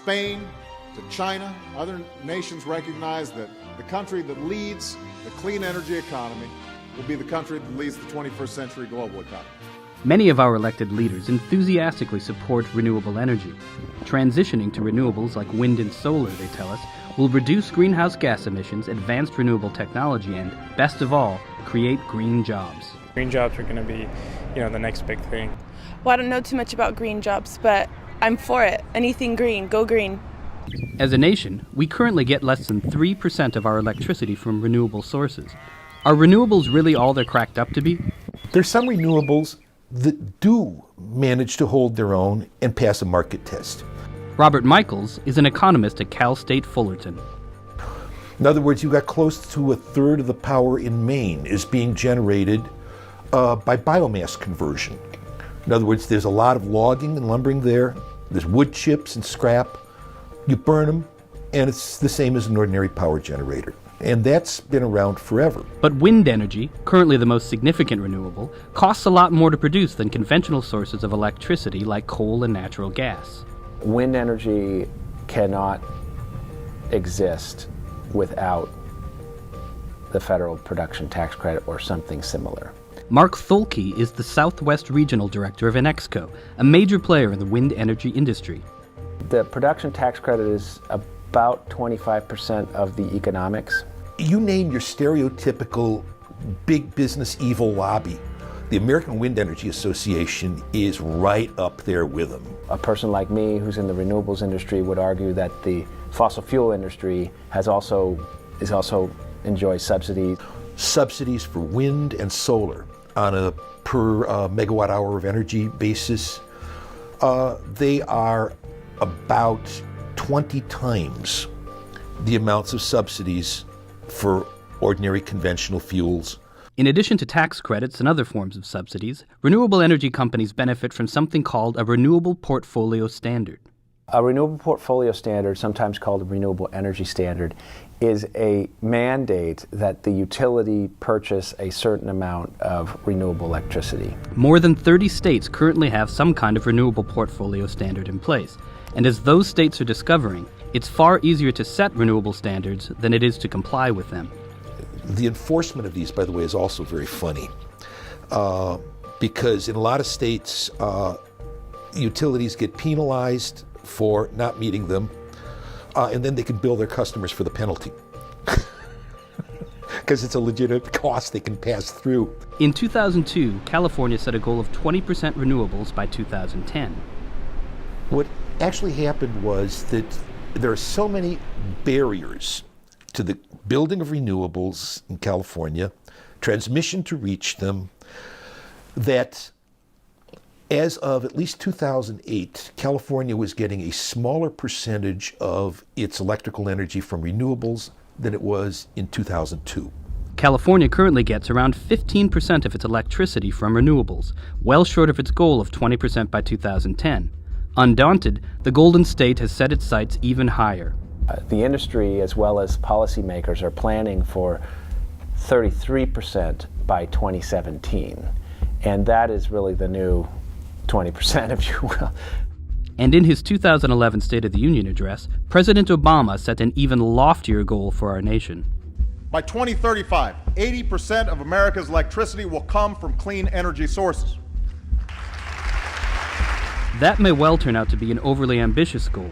Spain to China, other nations recognize that the country that leads the clean energy economy will be the country that leads the 21st century global economy. Many of our elected leaders enthusiastically support renewable energy. Transitioning to renewables like wind and solar, they tell us, will reduce greenhouse gas emissions, advance renewable technology, and, best of all, create green jobs. Green jobs are going to be, the next big thing. Well, I don't know too much about green jobs, but I'm for it. Anything green, go green. As a nation, we currently get less than 3% of our electricity from renewable sources. Are renewables really all they're cracked up to be? There's some renewables that do manage to hold their own and pass a market test. Robert Michaels is an economist at Cal State Fullerton. In other words, you got close to a third of the power in Maine is being generated by biomass conversion. In other words, there's a lot of logging and lumbering there. There's wood chips and scrap. You burn them, and it's the same as an ordinary power generator. And that's been around forever. But wind energy, currently the most significant renewable, costs a lot more to produce than conventional sources of electricity like coal and natural gas. Wind energy cannot exist without the federal production tax credit or something similar. Mark Thulke is the Southwest Regional Director of Enexco, a major player in the wind energy industry. The production tax credit is about 25% of the economics. You name your stereotypical big business evil lobby, the American Wind Energy Association is right up there with them. A person like me who's in the renewables industry would argue that the fossil fuel industry also enjoys subsidies. Subsidies for wind and solar on a per megawatt hour of energy basis, they are about 20 times the amounts of subsidies for ordinary conventional fuels. In addition to tax credits and other forms of subsidies, renewable energy companies benefit from something called a Renewable Portfolio Standard. A Renewable Portfolio Standard, sometimes called a Renewable Energy Standard, is a mandate that the utility purchase a certain amount of renewable electricity. More than 30 states currently have some kind of renewable portfolio standard in place. And as those states are discovering, it's far easier to set renewable standards than it is to comply with them. The enforcement of these, by the way, is also very funny because in a lot of states, utilities get penalized for not meeting them, and then they can bill their customers for the penalty because it's a legitimate cost they can pass through. In 2002, California set a goal of 20% renewables by 2010. What actually happened was that there are so many barriers to the building of renewables in California, transmission to reach them, that as of at least 2008, California was getting a smaller percentage of its electrical energy from renewables than it was in 2002. California currently gets around 15% of its electricity from renewables, well short of its goal of 20% by 2010. Undaunted, the Golden State has set its sights even higher. The industry, as well as policymakers, are planning for 33% by 2017. And that is really the new 20%, if you will. And in his 2011 State of the Union address, President Obama set an even loftier goal for our nation. By 2035, 80% of America's electricity will come from clean energy sources. That may well turn out to be an overly ambitious goal.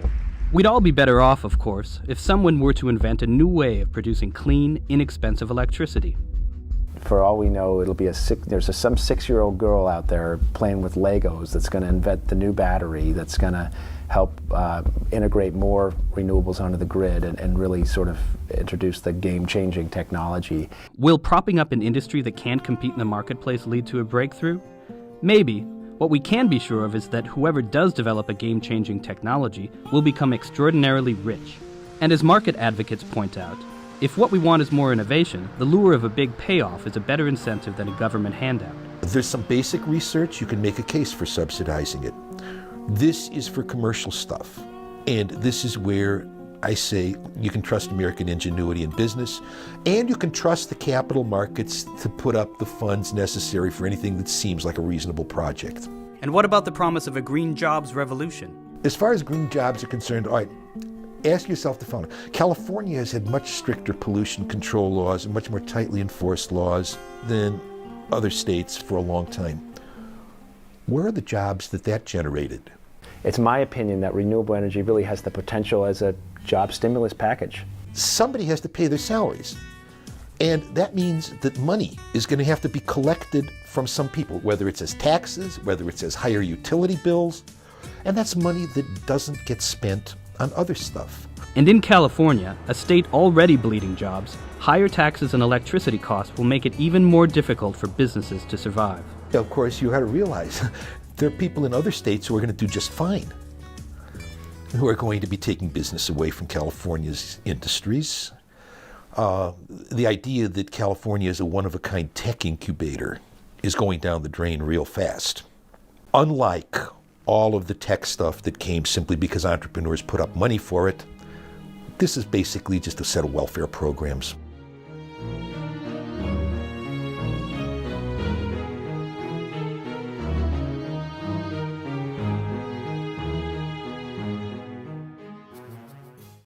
We'd all be better off, of course, if someone were to invent a new way of producing clean, inexpensive electricity. For all we know, it'll be there's some 6-year-old girl out there playing with Legos that's going to invent the new battery that's going to help integrate more renewables onto the grid and really sort of introduce the game-changing technology. Will propping up an industry that can't compete in the marketplace lead to a breakthrough? Maybe. What we can be sure of is that whoever does develop a game-changing technology will become extraordinarily rich. And as market advocates point out, if what we want is more innovation, the lure of a big payoff is a better incentive than a government handout. There's some basic research, you can make a case for subsidizing it. This is for commercial stuff. And this is where I say you can trust American ingenuity in business, and you can trust the capital markets to put up the funds necessary for anything that seems like a reasonable project. And what about the promise of a green jobs revolution? As far as green jobs are concerned, all right, ask yourself the following. California has had much stricter pollution control laws and much more tightly enforced laws than other states for a long time. Where are the jobs that generated? It's my opinion that renewable energy really has the potential as a job stimulus package. Somebody has to pay their salaries. And that means that money is going to have to be collected from some people, whether it's as taxes, whether it's as higher utility bills. And that's money that doesn't get spent on other stuff. And in California, a state already bleeding jobs, higher taxes and electricity costs will make it even more difficult for businesses to survive. Of course, you got to realize there are people in other states who are going to do just fine, who are going to be taking business away from California's industries. The idea that California is a one-of-a-kind tech incubator is going down the drain real fast. Unlike all of the tech stuff that came simply because entrepreneurs put up money for it, this is basically just a set of welfare programs.